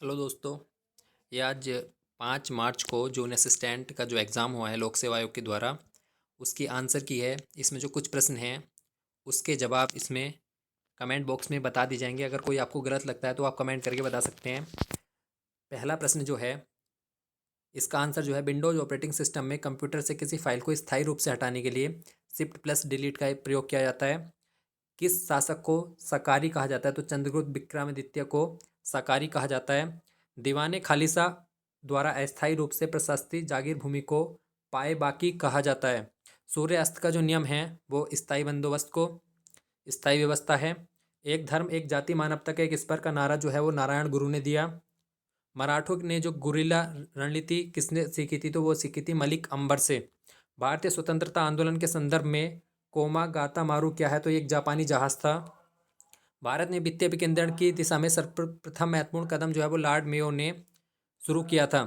Hello दोस्तों। ये आज 5 मार्च को जून असिस्टेंट का जो एग्ज़ाम हुआ है लोक सेवा आयोग के द्वारा, उसकी आंसर की है। इसमें जो कुछ प्रश्न हैं उसके जवाब इसमें कमेंट बॉक्स में बता दिए जाएंगे। अगर कोई आपको गलत लगता है तो आप कमेंट करके बता सकते हैं। पहला प्रश्न जो है, इसका आंसर जो है, विंडोज़ ऑपरेटिंग सिस्टम में कंप्यूटर से किसी फाइल को स्थायी रूप से हटाने के लिए शिफ्ट प्लस डिलीट का प्रयोग किया जाता है। किस शासक को सकारी कहा जाता है? तो चंद्रगुप्त विक्रमादित्य को सकारी कहा जाता है। दीवाने खालिसा द्वारा अस्थायी रूप से प्रशस्ति जागीर भूमि को पाए बाकी कहा जाता है। सूर्य अस्त का जो नियम है वो स्थायी बंदोबस्त को स्थायी व्यवस्था है। एक धर्म एक जाति मानवता का एक स्पर का नारा जो है वो नारायण गुरु ने दिया। मराठों ने जो गुरिल्ला रणनीति किसने सीखी थी? तो वो सीखी थी मलिक अंबर से। भारतीय स्वतंत्रता आंदोलन के संदर्भ में कोमागाता मारू क्या है? तो ये एक जापानी जहाज था। भारत ने वित्तीय विकेंद्रीकरण की दिशा में सर्वप्रथम महत्वपूर्ण कदम जो है वो लॉर्ड मेयो ने शुरू किया था।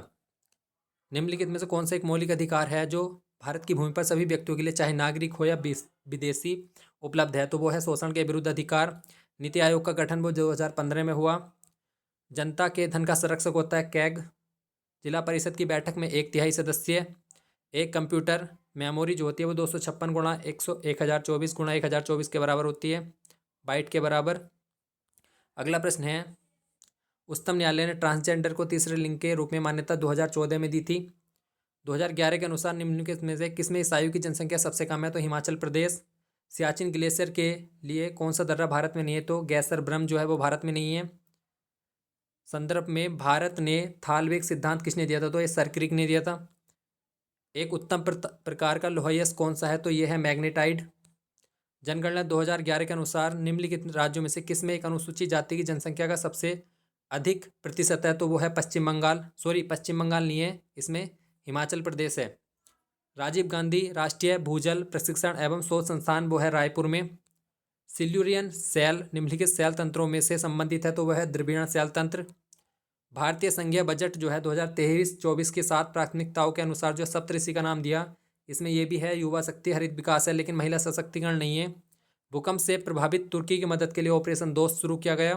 निम्नलिखित में से कौन सा एक मौलिक अधिकार है जो भारत की भूमि पर सभी व्यक्तियों के लिए, चाहे नागरिक हो या विदेशी, उपलब्ध है? तो वो है शोषण के विरुद्ध अधिकार। नीति आयोग का गठन वो 2015 में हुआ। जनता के धन का संरक्षक होता है कैग। जिला परिषद की बैठक में 1/3 सदस्य। एक कंप्यूटर मेमोरी जो होती है वो 256 गुणा 1024 गुणा 1024 के बराबर होती है, बाइट के बराबर। अगला प्रश्न है, उच्चतम न्यायालय ने ट्रांसजेंडर को तीसरे लिंग के रूप में मान्यता 2014 में दी थी। 2011 के अनुसार निम्नलिखित में से किसमें इस आयु की जनसंख्या सबसे कम है? तो हिमाचल प्रदेश। सियाचिन ग्लेशियर के लिए कौन सा दर्रा भारत में नहीं है? तो गैसर ब्रह्म जो है वो भारत में नहीं है। संदर्भ में भारत ने थालवेग सिद्धांत किसने दिया था? तो ये सर क्रिक ने दिया था। एक उत्तम प्रकार का लोहा यस्क कौन सा है? तो यह है मैग्नेटाइड। जनगणना 2011 के अनुसार निम्नलिखित राज्यों में से किसमें एक अनुसूचित जाति की जनसंख्या का सबसे अधिक प्रतिशत है? तो वो है पश्चिम बंगाल। पश्चिम बंगाल नहीं है, इसमें हिमाचल प्रदेश है। राजीव गांधी राष्ट्रीय भूजल प्रशिक्षण एवं शोध संस्थान वो है रायपुर में। सिल्यूरियन सेल निम्नलिखित सेल तंत्रों में से संबंधित है? तो वह है द्रविड़ सेल तंत्र। भारतीय संघीय बजट जो है 2023-24 की 7 प्राथमिकताओं के अनुसार जो सप्तऋषि का नाम दिया, इसमें यह भी है युवा शक्ति, हरित विकास है, लेकिन महिला सशक्तिकरण नहीं है। भूकंप से प्रभावित तुर्की की मदद के लिए ऑपरेशन दोस्त शुरू किया गया।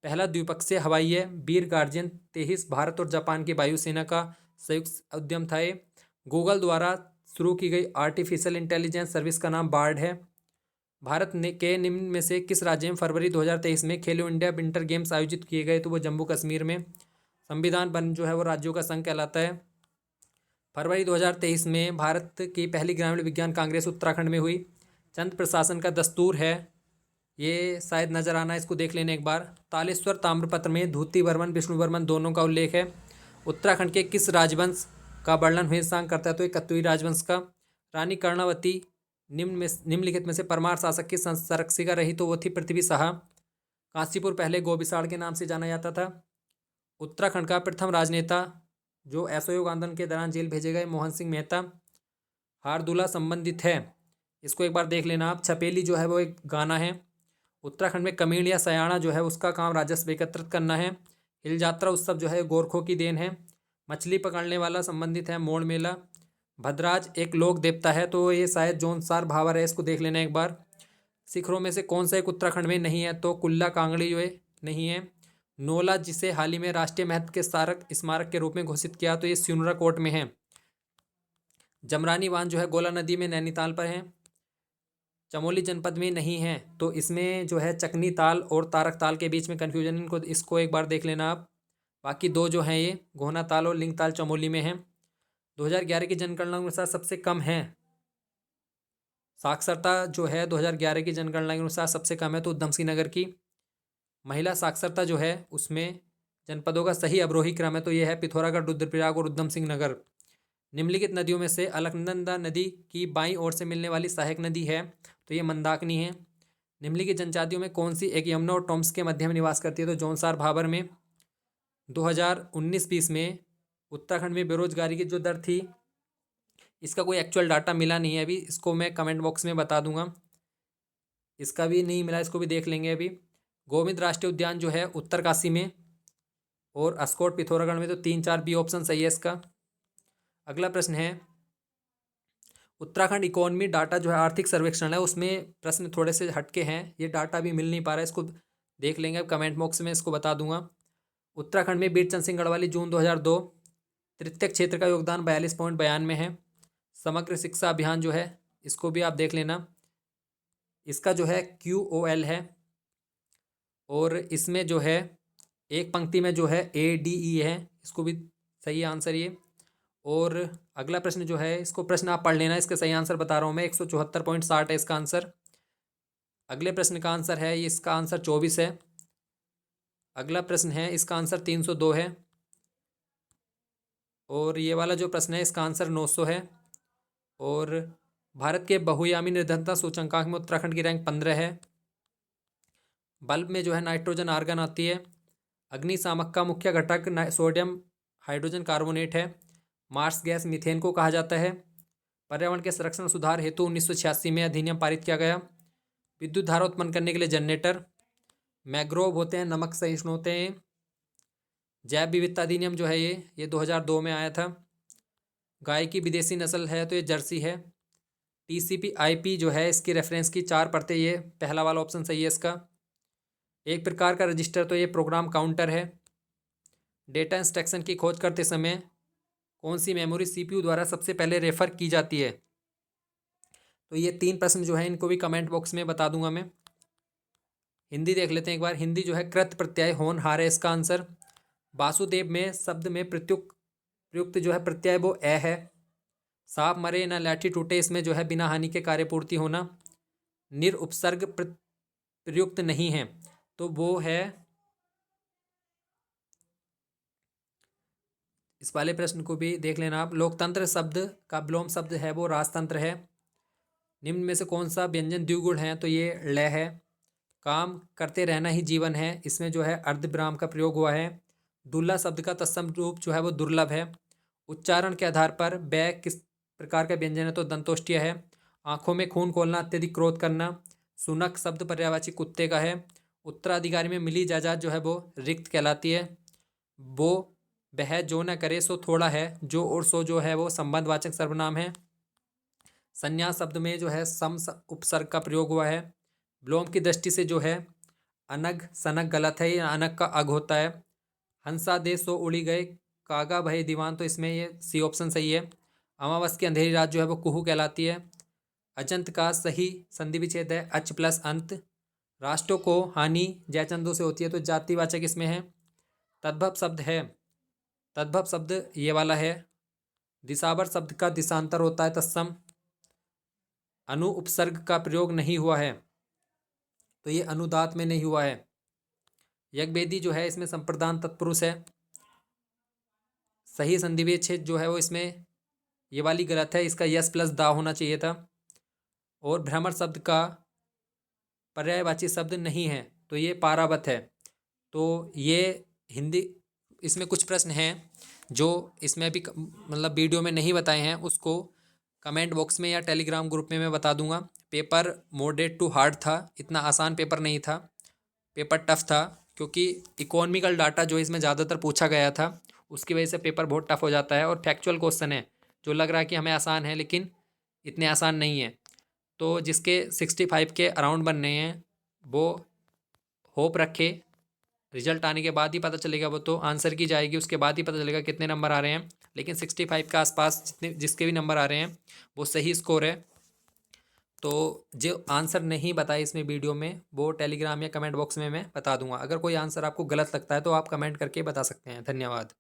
पहला द्विपक्षीय हवाई है वीर गार्जियन 23 भारत और जापान की वायुसेना का संयुक्त उद्यम था। गूगल द्वारा शुरू की गई आर्टिफिशियल इंटेलिजेंस सर्विस का नाम बार्ड है। भारत ने के निम्न में से किस राज्य में फरवरी 2023 में खेलो इंडिया विंटर गेम्स आयोजित किए गए? तो वो जम्मू कश्मीर में। संविधान वन जो है वो राज्यों का संघ कहलाता है। फरवरी 2023 में भारत की पहली ग्रामीण विज्ञान कांग्रेस उत्तराखंड में हुई। चंद प्रशासन का दस्तूर है, ये शायद नजर आना, इसको देख लेने एक बार। तालेश्वर ताम्रपत्र में धूति वर्मन विष्णु वर्मन दोनों का उल्लेख है। उत्तराखंड के किस राजवंश का वर्णन हुएसांग करता है? तो ये कत्यूरी राजवंश का। रानी कर्णावती निम्नलिखित में से परमार शासक की संरक्षिका रही? तो वो थी पृथ्वी शाह। कांचीपुर पहले गोबिसाड़ के नाम से जाना जाता था। उत्तराखंड का प्रथम राजनेता जो असहयोग आंदोलन के दौरान जेल भेजे गए, मोहन सिंह मेहता। हारदूला संबंधित है, इसको एक बार देख लेना आप। छपेली जो है वो एक गाना है। उत्तराखंड में कमीण या सयाना जो है उसका काम राजस्व एकत्रित करना है। हिल यात्रा उत्सव जो है गोरखों की देन है। मछली पकड़ने वाला संबंधित है मोड़ मेला। भद्राज एक लोक देवता है, तो ये शायद जोनसार भावर है, इसको देख लेना एक बार। शिखरों में से कौन सा एक उत्तराखंड में नहीं है? तो कुल्ला कांगड़ी जो है नहीं है। नोला जिसे हाल ही में राष्ट्रीय महत्व के स्मारक के रूप में घोषित किया, तो ये सिनुरा कोट में है। जमरानी बांध जो है गोला नदी में नैनीताल पर है। चमोली जनपद में नहीं है, तो इसमें जो है चकनी ताल और तारक ताल के बीच में कन्फ्यूजन, इसको एक बार देख लेना आप। बाकी दो जो हैं ये घोना ताल और लिंग ताल चमोली में है। 2011 की जनगणना के अनुसार सबसे कम है साक्षरता जो है 2011 की जनगणना के अनुसार सबसे कम है, तो उधम सिंह नगर की। महिला साक्षरता जो है उसमें जनपदों का सही अवरोही क्रम है, तो यह है पिथौरागढ़, रुद्रप्रयाग और उधम सिंह नगर। निम्नलिखित नदियों में से अलकनंदा नदी की बाईं ओर से मिलने वाली सहायक नदी है? तो ये मंदाकिनी है। निम्नलिखित जनजातियों में कौन सी एक यमुना और टॉम्स के मध्य में निवास करती है? तो जौनसार भाबर में। 2019-20 में उत्तराखंड में बेरोजगारी की जो दर थी, इसका कोई एक्चुअल डाटा मिला नहीं है अभी, इसको मैं कमेंट बॉक्स में बता दूंगा। इसका भी नहीं मिला, इसको भी देख लेंगे अभी। गोविंद राष्ट्रीय उद्यान जो है उत्तरकाशी में, और अस्कोट पिथौरागढ़ में, तो 3-4 बी ऑप्शन सही है इसका। अगला प्रश्न है, उत्तराखंड इकोनॉमी डाटा जो है आर्थिक सर्वेक्षण है, उसमें प्रश्न थोड़े से हटके हैं, ये डाटा भी मिल नहीं पा रहा है, इसको देख लेंगे अब कमेंट बॉक्स में, इसको बता दूंगा। उत्तराखंड में बीरचंद सिंह गढ़वाली जून 2002। तृतीय क्षेत्र का योगदान 42.92 है। समग्र शिक्षा अभियान जो है इसको भी आप देख लेना, इसका जो है QOL है, और इसमें जो है एक पंक्ति में जो है ADE है, इसको भी सही आंसर ये। और अगला प्रश्न जो है इसको प्रश्न आप पढ़ लेना, इसके सही आंसर बता रहा हूँ मैं, 174.60 है इसका आंसर। अगले प्रश्न का आंसर है, इसका आंसर 24 है। अगला प्रश्न है, इसका आंसर 302 है। और ये वाला जो प्रश्न है इसका आंसर 900 है। और भारत के बहुयामी निर्धनता सूचकांक में उत्तराखंड की रैंक 15 है। बल्ब में जो है नाइट्रोजन आर्गन आती है। अग्निशामक का मुख्य घटक सोडियम हाइड्रोजन कार्बोनेट है। मार्स गैस मीथेन को कहा जाता है। पर्यावरण के संरक्षण सुधार हेतु 1986 में अधिनियम पारित किया गया। विद्युत धारा उत्पन्न करने के लिए जनरेटर। मैग्रोव होते हैं, नमक सहिष्णु होते हैं। जैव विविधता अधिनियम जो है ये 2002 में आया था। गाय की विदेशी नस्ल है तो ये जर्सी है। TCP/IP जो है इसकी रेफरेंस की 4 परतें, ये पहला वाला ऑप्शन सही है इसका। एक प्रकार का रजिस्टर तो ये प्रोग्राम काउंटर है। डेटा इंस्ट्रक्शन की खोज करते समय कौन सी मेमोरी CPU द्वारा सबसे पहले रेफर की जाती है? तो ये 3 प्रश्न जो है इनको भी कमेंट बॉक्स में बता दूंगा मैं। हिंदी देख लेते हैं एक बार। हिंदी जो है कृत प्रत्यय होनहार है इसका आंसर। वासुदेव में शब्द में प्रयुक्त जो है प्रत्यय वो ए है। सांप मरे ना लाठी टूटे, इसमें जो है बिना हानि के कार्यपूर्ति होना। निरुपसर्ग प्रयुक्त नहीं है तो वो है, इस वाले प्रश्न को भी देख लेना आप। लोकतंत्र शब्द का विलोम शब्द है वो राजतंत्र है। निम्न में से कौन सा व्यंजन द्विगुण है? तो ये ल है। काम करते रहना ही जीवन है, इसमें जो है अर्धविराम का प्रयोग हुआ है। दुर्लभ शब्द का तत्सम रूप जो है वो दुर्लभ है। उच्चारण के आधार पर बै किस प्रकार का व्यंजन है? तो दंतोष्ठ्य है। आंखों में खून खोलना, अत्यधिक क्रोध करना। सुनक शब्द पर्यायवाची कुत्ते का है। उत्तराधिकारी में मिली जायदाद जो है वो रिक्त कहलाती है। वो वह जो न करे सो थोड़ा है। जो और सो जो है वो संबंधवाचक सर्वनाम है। संन्यास शब्द में जो है सम उपसर्ग का प्रयोग हुआ है। विलोम की दृष्टि से जो है अनग सनक गलत है, या अनग का अग होता है। हंसा दे सो उड़ी गए, कागा भय दीवान, तो इसमें ये सी ऑप्शन सही है। अमावस की अंधेरी रात जो है वो कुहू कहलाती है। अजंत का सही संधि विच्छेद है अच प्लस अंत। राष्ट्रों को हानि जयचंदों से होती है तो जातिवाचक इसमें है। तद्भव शब्द है, तद्भव शब्द ये वाला है। दिशावर शब्द का दिशांतर होता है तत्सम। अनु उपसर्ग का प्रयोग नहीं हुआ है तो ये अनुदात में नहीं हुआ है। यज्ञवेदी जो है इसमें संप्रदान तत्पुरुष है। सही संधि विच्छेद जो है वो इसमें ये वाली गलत है, इसका यस प्लस दा होना चाहिए था। और भ्रमर शब्द का पर्यायवाची शब्द नहीं है तो ये पारावत है। तो ये हिंदी, इसमें कुछ प्रश्न हैं जो इसमें भी मतलब वीडियो में नहीं बताए हैं, उसको कमेंट बॉक्स में या टेलीग्राम ग्रुप में मैं बता दूंगा। पेपर मॉडरेट टू हार्ड था, इतना आसान पेपर नहीं था, पेपर टफ था, क्योंकि इकोनॉमिकल डाटा जो इसमें ज़्यादातर पूछा गया था उसकी वजह से पेपर बहुत टफ हो जाता है। और फैक्चुअल क्वेश्चन है जो लग रहा है कि हमें आसान है लेकिन इतने आसान नहीं है। तो जिसके 65 के अराउंड बनने हैं वो होप रखे, रिजल्ट आने के बाद ही पता चलेगा, वो तो आंसर की जाएगी उसके बाद ही पता चलेगा कितने नंबर आ रहे हैं। लेकिन 65 के आसपास जिसके भी नंबर आ रहे हैं वो सही स्कोर है। तो जो आंसर नहीं बताए इसमें वीडियो में वो टेलीग्राम या कमेंट बॉक्स में मैं बता दूंगा। अगर कोई आंसर आपको गलत लगता है तो आप कमेंट करके बता सकते हैं। धन्यवाद।